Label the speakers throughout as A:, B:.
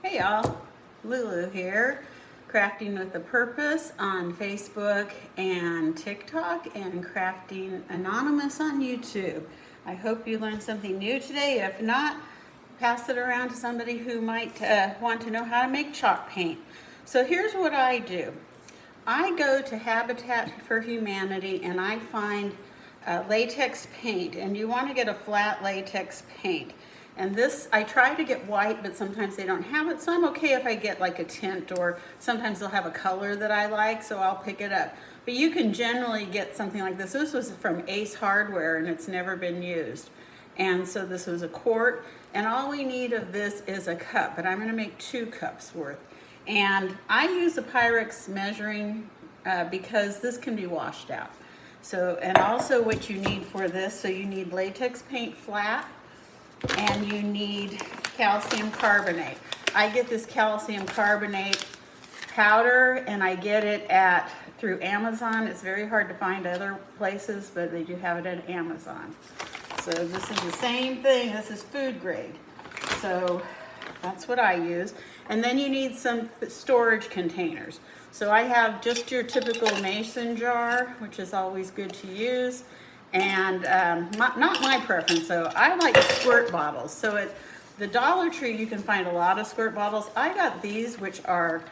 A: Hey y'all, Lulu here, Crafting with a Purpose on Facebook and TikTok, and Crafting Anonymous on YouTube. I hope you learned something new today. If not, pass it around to somebody who might want to know how to make chalk paint. So here's what I do. I go to Habitat for Humanity and I find latex paint, and you want to get a flat latex paint. And this, I try to get white, but sometimes they don't have it, so I'm okay if I get like a tint, or sometimes they'll have a color that I like, so I'll pick it up. But you can generally get something like this. This was from Ace Hardware and it's never been used. And so this was a quart, and all we need of this is a cup, but I'm gonna make 2 cups worth. And I use a Pyrex measuring because this can be washed out. So, and also what you need for this, so you need latex paint flat, and you need calcium carbonate. I get this calcium carbonate powder, and I get it through Amazon. It's very hard to find other places, but they do have it at Amazon. So this is the same thing. This is food grade. So that's what I use. And then you need some storage containers. So I have just your typical mason jar, which is always good to use. And not my preference, so I like squirt bottles. So at the Dollar Tree, you can find a lot of squirt bottles. I got these, which are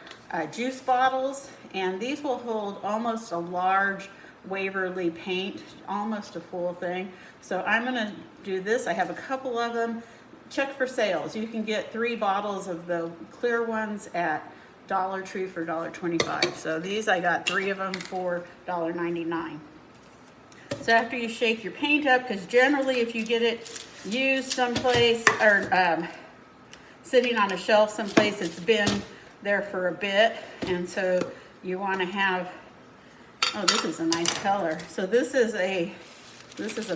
A: juice bottles, and these will hold almost a large Waverly paint, almost a full thing. So I'm gonna do this. I have a couple of them. Check for sales. You can get 3 bottles of the clear ones at Dollar Tree for $1.25. So these, I got 3 of them for $1.99. So after you shake your paint up, because generally if you get it used someplace or sitting on a shelf someplace, it's been there for a bit, and so you want to have, oh, this is a nice color. So this is a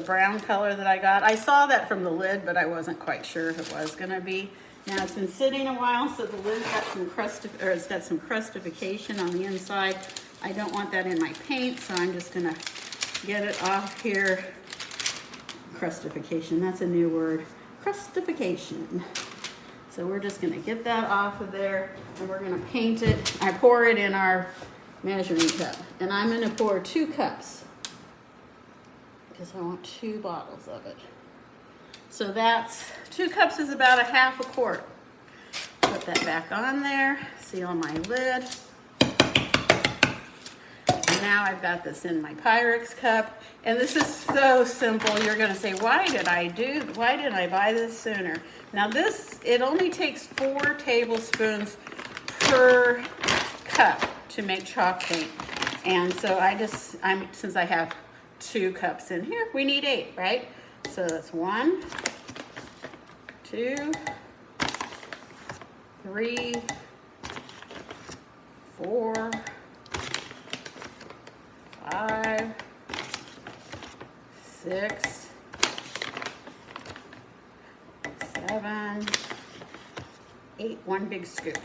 A: brown color that I got. I saw that from the lid, but I wasn't quite sure if it was going to be. Now it's been sitting a while, so the lid's got some it's got some crustification on the inside. I don't want that in my paint, so I'm just gonna get it off here. Crustification, that's a new word. Crustification. So we're just gonna get that off of there, and we're gonna paint it. I pour it in our measuring cup, and I'm gonna pour 2 cups because I want 2 bottles of it. So that's 2 cups is about a half a quart. Put that back on there, seal my lid. And now I've got this in my Pyrex cup, and this is so simple. You're gonna say, why didn't I buy this sooner? Now this, it only takes 4 tablespoons per cup to make chalk paint. And so since I have 2 cups in here, we need 8, right? So that's 1, 2, 3, 4, 5, 6, 7, 8, 1 big scoop.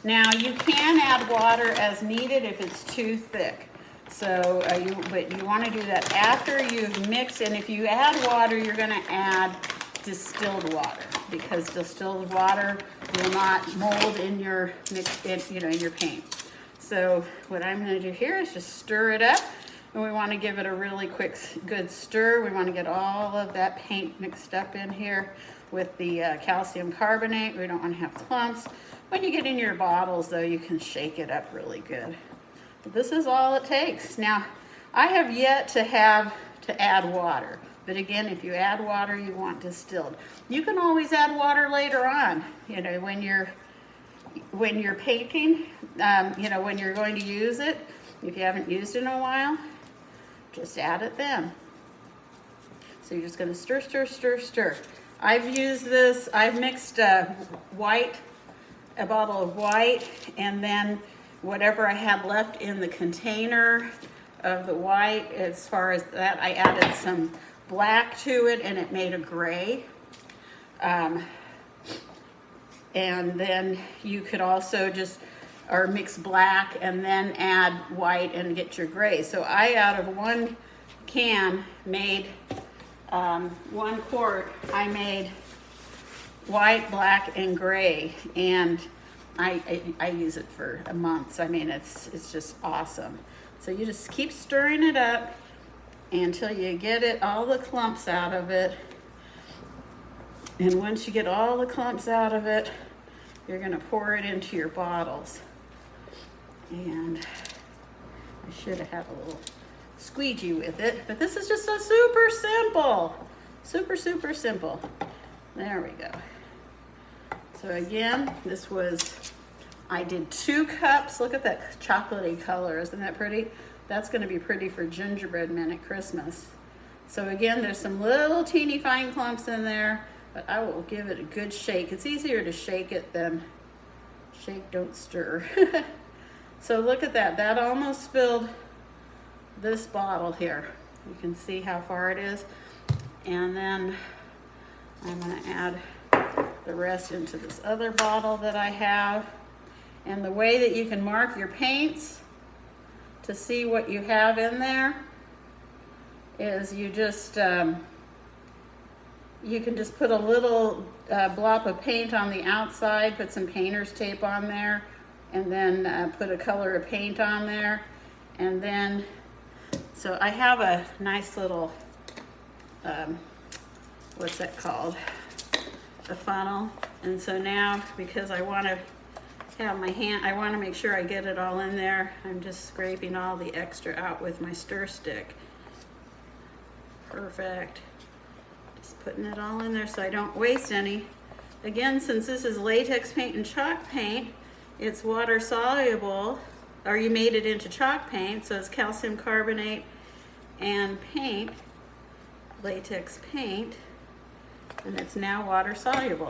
A: Now you can add water as needed if it's too thick. So but you want to do that after you've mixed, and if you add water, you're going to add distilled water, because distilled water will not mold in your in your paint. So what I'm going to do here is just stir it up, and we want to give it a really quick, good stir. We want to get all of that paint mixed up in here with the calcium carbonate. We don't want to have clumps. When you get in your bottles, though, you can shake it up really good. But this is all it takes. Now, I have yet to add water. But again, if you add water, you want distilled. You can always add water later on, when you're painting, when you're going to use it. If you haven't used it in a while, just add it then. So you're just gonna stir, stir, stir, stir. I've mixed a bottle of white, and then whatever I had left in the container of the white, as far as that, I added some black to it, and it made a gray. And then you could also mix black and then add white and get your gray. So I, out of 1 can, made 1 quart, I made white, black, and gray, and I use it for months. I mean, it's just awesome. So you just keep stirring it up until you get all the clumps out of it. And once you get all the clumps out of it, you're gonna pour it into your bottles. And I should have had a little squeegee with it, but this is just so super simple. Super, super simple. There we go. So again, I did 2 cups. Look at that chocolatey color, isn't that pretty? That's gonna be pretty for gingerbread men at Christmas. So again, there's some little teeny fine clumps in there, but I will give it a good shake. It's easier to shake it than shake, don't stir. So look at that, that almost filled this bottle here. You can see how far it is. And then I'm gonna add the rest into this other bottle that I have. And the way that you can mark your paints to see what you have in there is you just, you can just put a little blob of paint on the outside, put some painter's tape on there, and then put a color of paint on there. And then, so I have a nice little, what's that called? A funnel. And so now, because I want to have my hand, I want to make sure I get it all in there, I'm just scraping all the extra out with my stir stick. Perfect. Just putting it all in there so I don't waste any. Again, since this is latex paint and chalk paint, it's water soluble, or you made it into chalk paint, so it's calcium carbonate and paint, latex paint, and it's now water soluble.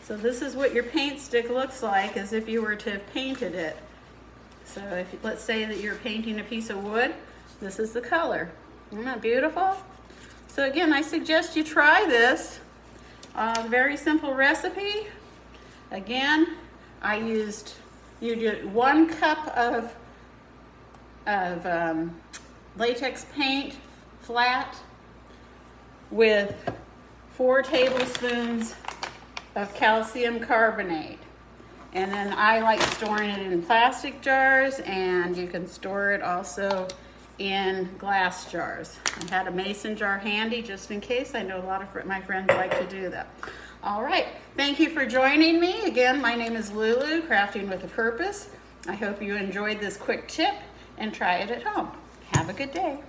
A: So this is what your paint stick looks like as if you were to have painted it. So if, let's say that you're painting a piece of wood, this is the color. Isn't that beautiful? So again, I suggest you try this. Very simple recipe. Again, you did 1 cup of latex paint, flat, with 4 tablespoons of calcium carbonate. And then I like storing it in plastic jars, and you can store it also in glass jars. I had a mason jar handy just in case. I know a lot of my friends like to do that. All right, thank you for joining me. Again, my name is Lulu, Crafting with a Purpose. I hope you enjoyed this quick tip and try it at home. Have a good day.